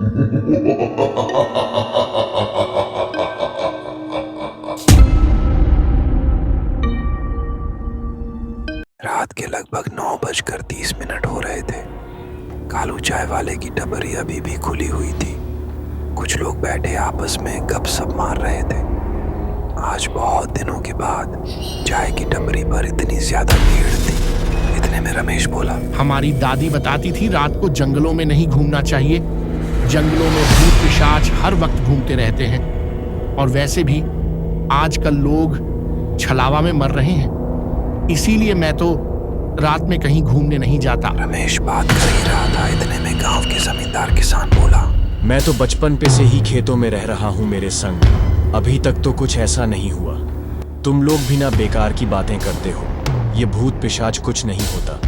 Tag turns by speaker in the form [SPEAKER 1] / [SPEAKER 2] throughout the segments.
[SPEAKER 1] रात के लगभग 9:30 हो रहे थे। कालू चाय वाले की टपरी अभी भी खुली हुई थी। कुछ लोग बैठे आपस में गपशप मार रहे थे। आज बहुत दिनों के बाद चाय की टपरी पर इतनी ज्यादा भीड़ थी। इतने में रमेश बोला,
[SPEAKER 2] हमारी दादी बताती थी रात को जंगलों में नहीं घूमना चाहिए। जंगलों में भूत पिशाच हर वक्त घूमते रहते हैं, और वैसे भी आजकल लोग छलावा में मर रहे हैं। इसीलिए मैं तो रात में कहीं घूमने नहीं जाता।
[SPEAKER 1] रमेश बात कर ही रहा था, इतने में गांव के जमींदार किसान बोला,
[SPEAKER 3] मैं तो बचपन पे से ही खेतों में रह रहा हूँ मेरे संग। अभी तक तो कुछ ऐसा नहीं हुआ। तुम लोग भी ना बेकार की बातें करते हो। ये भूत पिशाच कुछ नहीं होता,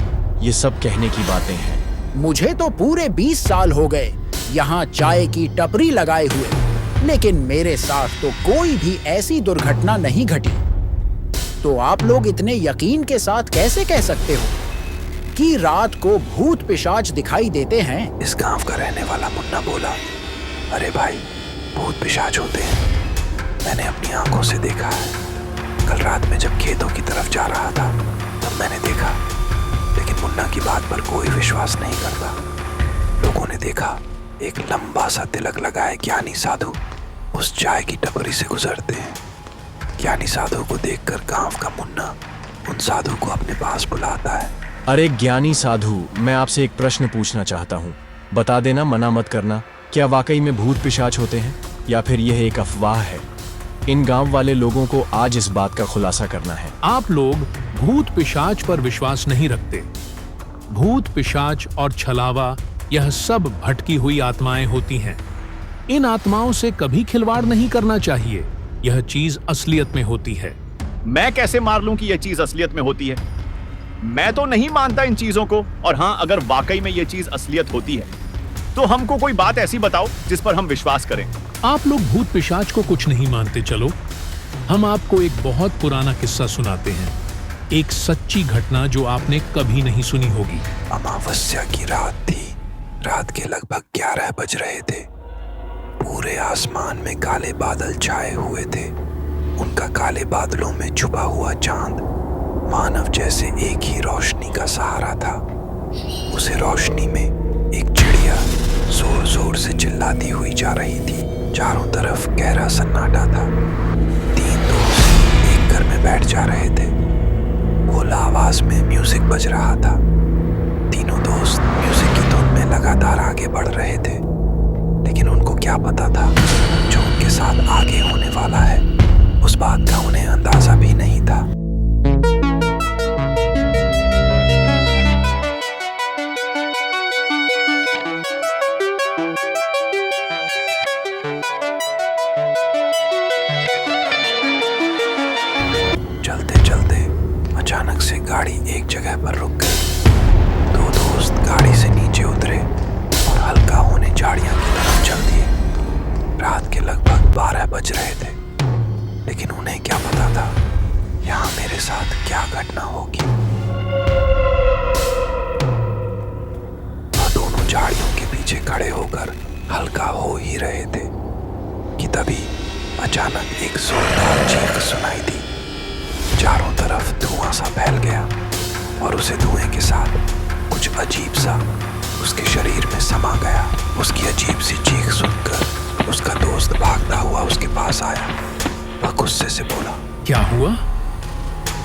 [SPEAKER 3] ये सब कहने की बातें हैं।
[SPEAKER 4] मुझे तो पूरे 20 साल हो गए यहाँ चाय की टपरी लगाए हुए, लेकिन मेरे साथ तो कोई भी ऐसी दुर्घटना नहीं घटी। तो आप लोग इतने यकीन के साथ कैसे कह सकते हो कि रात को भूत पिशाच दिखाई देते हैं?
[SPEAKER 1] इस गांव का रहने वाला मुन्ना बोला, अरे भाई, भूत पिशाच होते हैं, मैंने अपनी आंखों से देखा है। कल रात में जब खेतों की तरफ जा रहा था तब मैंने देखा। लेकिन मुन्ना की बात पर कोई विश्वास नहीं करता। लोगों ने देखा एक लंबा सा तिलक लगाए ज्ञानी साधु उस चाय की टपरी से गुजरते हैं। ज्ञानी साधु को देखकर गांव का मुन्ना उन साधु को अपने पास बुलाता है।
[SPEAKER 3] अरे ज्ञानी साधु, मैं आपसे एक प्रश्न पूछना चाहता हूँ, बता देना, मना मत करना। क्या वाकई में भूत पिशाच होते हैं या फिर यह एक अफवाह है? इन गांव वाले लोगों को आज इस बात का खुलासा करना है।
[SPEAKER 5] आप लोग भूत पिशाच पर विश्वास नहीं रखते। भूत पिशाच और छलावा यह सब भटकी हुई आत्माएं होती हैं। इन आत्माओं से कभी खिलवाड़ नहीं करना चाहिए। यह चीज असलियत में होती है।
[SPEAKER 6] मैं कैसे मार लूं कि यह चीज असलियत में होती है? मैं तो नहीं मानता इन चीजों को। और हाँ, अगर वाकई में यह चीज असलियत होती है तो हमको कोई बात ऐसी बताओ जिस पर हम विश्वास करें।
[SPEAKER 5] आप लोग भूत पिशाच को कुछ नहीं मानते। चलो हम आपको एक बहुत पुराना किस्सा सुनाते हैं, एक सच्ची घटना जो आपने कभी नहीं सुनी होगी।
[SPEAKER 1] अमावस्या की रात थी। रात के लगभग 11 बज रहे थे। पूरे आसमान में काले बादल छाए हुए थे। उनका काले बादलों में छुपा हुआ चांद मानव जैसे एक ही रोशनी का सहारा था। उसे रोशनी में एक चिड़िया जोर जोर से चिल्लाती हुई जा रही थी। चारों तरफ गहरा सन्नाटा था। 3 दोस्त एक घर में बैठ जा रहे थे। भोला आवाज में म्यूजिक बज रहा था। तीनों दोस्त म्यूजिक की धुन में लगातार आगे बढ़ रहे थे, लेकिन उनको क्या पता था जो उनके साथ आगे होने वाला है। उस बात का उन्हें अंदाजा भी नहीं था। चलते चलते अचानक से गाड़ी एक जगह पर रुक गई। 2 दोस्त गाड़ी से नीचे उतरे और हल्का होने झाड़ियां की तरफ चल दिए। रात के लगभग 12 बज रहे थे, लेकिन उन्हें क्या पता था यहाँ मेरे साथ क्या घटना होगी। वह दोनों झाड़ियों के पीछे खड़े होकर हल्का हो ही रहे थे कि तभी अचानक एक जोरदार चीख सुनाई दी। चारों तरफ धुआं सा फैल गया और उसे धुएं के साथ कुछ अजीब सा उसके शरीर में समा गया। उसकी अजीब सी चीख सुनकर उसका दोस्त भागता हुआ उसके पास आया। वह गुस्से से बोला,
[SPEAKER 5] क्या हुआ?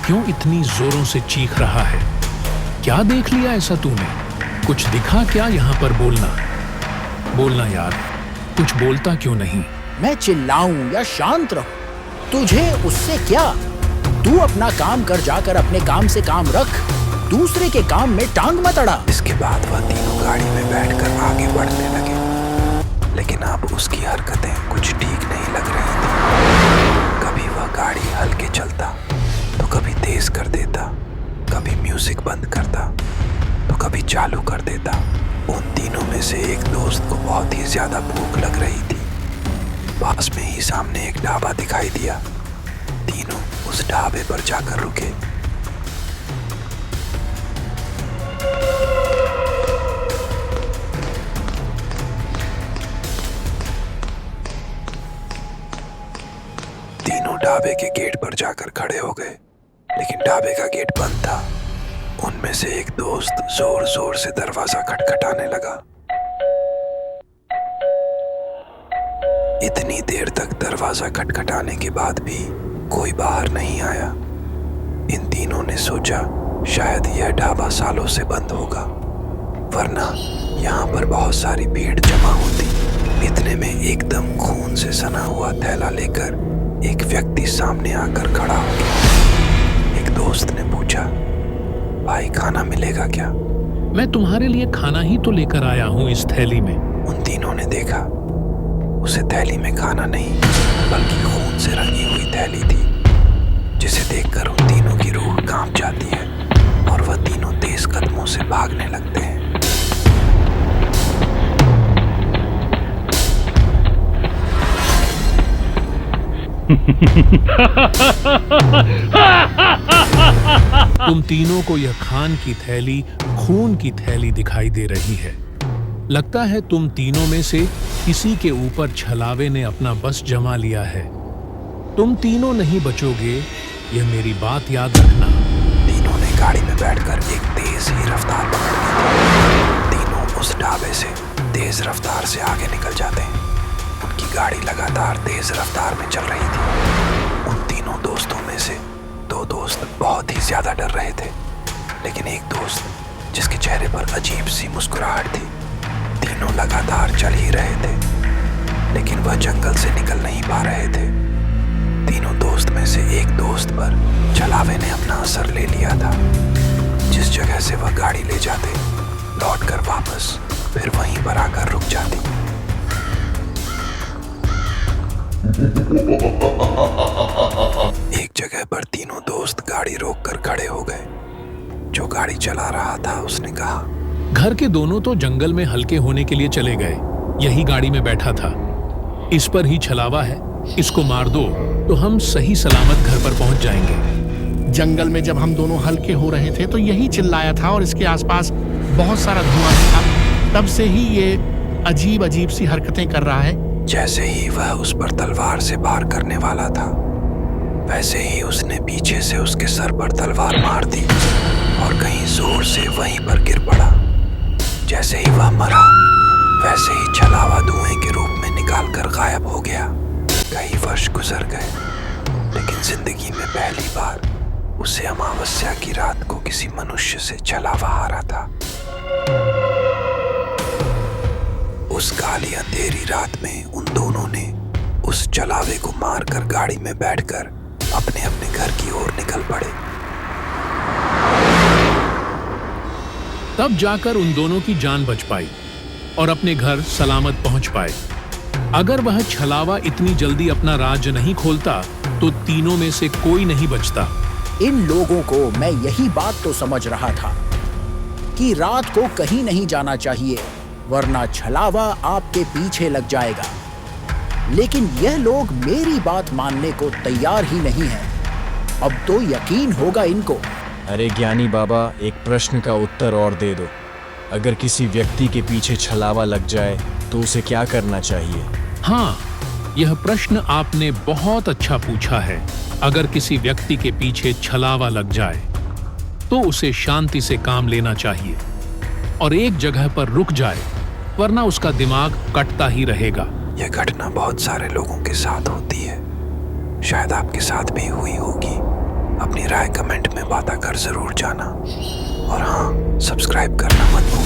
[SPEAKER 5] क्यों इतनी जोरों से चीख रहा है? क्या देख लिया ऐसा तूने? कुछ दिखा क्या यहाँ पर? बोलना यार, कुछ बोलता क्यों नहीं?
[SPEAKER 4] मैं चिल्लाऊं या शांत रहूं, तुझे उससे क्या? तू अपना काम कर, जाकर अपने काम से काम रख, दूसरे के काम में टांग मत अड़ा।
[SPEAKER 1] इसके बाद वह तीनों गाड़ी में बैठकर आगे बढ़ने लगे, लेकिन अब उसकी हरकतें कुछ ठीक नहीं लग रही थी। कभी वह गाड़ी हल्के चलता तो कभी तेज कर देता, कभी म्यूजिक बंद करता तो कभी चालू कर देता। उन तीनों में से एक दोस्त को बहुत ही ज्यादा भूख लग रही थी। पास में ही सामने एक ढाबा दिखाई दिया। तीनों उस ढाबे पर जाकर रुके। ढाबे के गेट पर जाकर खड़े हो गए, लेकिन ढाबे का गेट बंद था। उनमें से एक दोस्त जोर जोर से दरवाजा खटखटाने लगा। इतनी देर तक दरवाजा खटखटाने के बाद भी कोई बाहर नहीं आया। इन तीनों ने सोचा शायद यह ढाबा सालों से बंद होगा, वरना यहाँ पर बहुत सारी भीड़ जमा होती। इतने में एकदम खून से सना हुआ थैला लेकर एक व्यक्ति सामने आकर खड़ा हो गया। एक दोस्त ने पूछा, भाई खाना मिलेगा क्या?
[SPEAKER 5] मैं तुम्हारे लिए खाना ही तो लेकर आया हूँ इस थैली में।
[SPEAKER 1] उन तीनों ने देखा, उसे थैली में खाना नहीं बल्कि खून से रंगी हुई थैली थी, जिसे देखकर उन तीनों की रूह कांप जाती है और वह तीनों तेज कदमों से भागने लगते हैं।
[SPEAKER 5] तुम तीनों को यह खान की थैली खून की थैली दिखाई दे रही है। लगता है तुम तीनों में से किसी के ऊपर छलावे ने अपना बस जमा लिया है। तुम तीनों नहीं बचोगे, यह मेरी बात याद रखना।
[SPEAKER 1] तीनों ने गाड़ी में बैठकर एक तेज ही रफ्तार पकड़ ली। तीनों उस ढाबे से तेज रफ्तार से आगे निकल जाते हैं। उनकी गाड़ी लगातार तेज रफ्तार में चल रही थी। उन तीनों दोस्तों में से दो दोस्त बहुत ही ज्यादा डर रहे थे, लेकिन एक दोस्त जिसके चेहरे पर अजीब सी मुस्कुराहट थी। तीनों लगातार चल ही रहे थे, लेकिन वह जंगल से निकल नहीं पा रहे थे। तीनों दोस्त में से एक दोस्त पर छलावे ने अपना असर ले लिया था। जिस जगह से वह गाड़ी ले जाते, लौटकर वापस फिर वहीं पर आकर रुक जाती। एक जगह पर तीनों दोस्त गाड़ी रोककर खड़े हो गए। जो गाड़ी चला रहा था उसने कहा,
[SPEAKER 5] घर के दोनों तो जंगल में हल्के होने के लिए चले गए, यही गाड़ी में बैठा था। इस पर ही छलावा है, इसको मार दो तो हम सही सलामत घर पर पहुंच जाएंगे।
[SPEAKER 2] जंगल में जब हम दोनों हल्के हो रहे थे तो यही चिल्लाया था और इसके आसपास बहुत सारा धुआं था। तब से ही ये अजीब अजीब सी हरकतें कर रहा है।
[SPEAKER 1] जैसे ही वह उस पर तलवार से वार करने वाला था, वैसे ही उसने पीछे से उसके सर पर तलवार मार दी और कहीं जोर से वहीं पर गिर पड़ा। जैसे ही वह मरा, वैसे ही छलावा धुएं के रूप में निकालकर गायब हो गया। कई वर्ष गुजर गए, लेकिन जिंदगी में पहली बार उसे अमावस्या की रात को किसी मनुष्य से छलावा हारा था। उस काली अंधेरी रात में उन दोनों ने उस छलावे को मारकर गाड़ी में बैठकर अपने अपने घर की ओर निकल पड़े।
[SPEAKER 5] तब जाकर उन दोनों की जान बच पाई और अपने घर सलामत पहुंच पाए। अगर वह छलावा इतनी जल्दी अपना राज नहीं खोलता तो तीनों में से कोई नहीं बचता।
[SPEAKER 4] इन लोगों को मैं यही बात तो समझ रहा था कि रात को कहीं नहीं जाना चाहिए, वरना छलावा आपके पीछे लग जाएगा। लेकिन यह लोग मेरी बात मानने को तैयार ही नहीं हैं। अब तो यकीन होगा इनको।
[SPEAKER 3] अरे ज्ञानी बाबा, एक प्रश्न का उत्तर और दे दो। अगर किसी व्यक्ति के पीछे छलावा लग जाए तो उसे क्या करना चाहिए?
[SPEAKER 5] हाँ, यह प्रश्न आपने बहुत अच्छा पूछा है। अगर किसी व्यक्ति के पीछे छलावा लग जाए तो उसे शांति से काम लेना चाहिए और एक जगह पर रुक जाए, वरना उसका दिमाग कटता ही रहेगा।
[SPEAKER 1] यह घटना बहुत सारे लोगों के साथ होती है, शायद आपके साथ भी हुई होगी। अपनी राय कमेंट में बताकर जरूर जाना और हाँ, सब्सक्राइब करना मत भूलना।